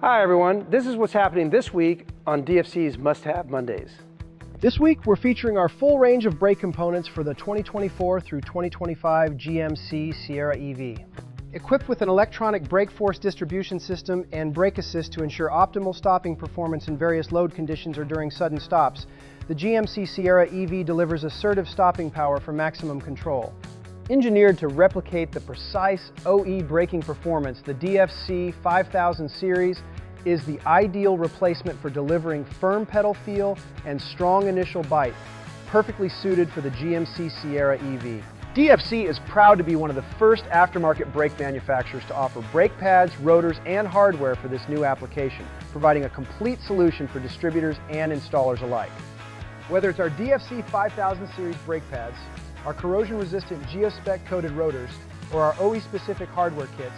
Hi everyone, this is what's happening this week on DFC's Must-Have Mondays. This week we're featuring our full range of brake components for the 2024 through 2025 GMC Sierra EV. Equipped with an electronic brake force distribution system and brake assist to ensure optimal stopping performance in various load conditions or during sudden stops, the GMC Sierra EV delivers assertive stopping power for maximum control. Engineered to replicate the precise OE braking performance, the DFC 5000 series is the ideal replacement for delivering firm pedal feel and strong initial bite, perfectly suited for the GMC Sierra EV. DFC is proud to be one of the first aftermarket brake manufacturers to offer brake pads, rotors, and hardware for this new application, providing a complete solution for distributors and installers alike. Whether it's our DFC 5000 series brake pads, our corrosion-resistant GeoSpec coated rotors, or our OE-specific hardware kits,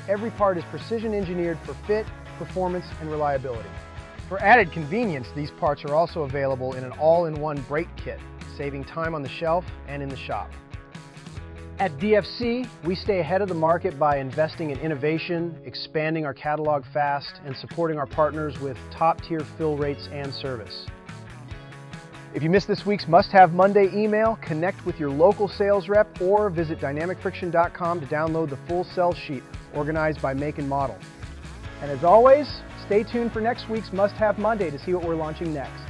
every part is precision engineered for fit, performance, and reliability. For added convenience, these parts are also available in an all-in-one brake kit, saving time on the shelf and in the shop. At DFC, we stay ahead of the market by investing in innovation, expanding our catalog fast, and supporting our partners with top-tier fill rates and service. If you missed this week's Must-Have Monday email, connect with your local sales rep or visit dynamicfriction.com to download the full sell sheet organized by make and model. And as always, stay tuned for next week's Must-Have Monday to see what we're launching next.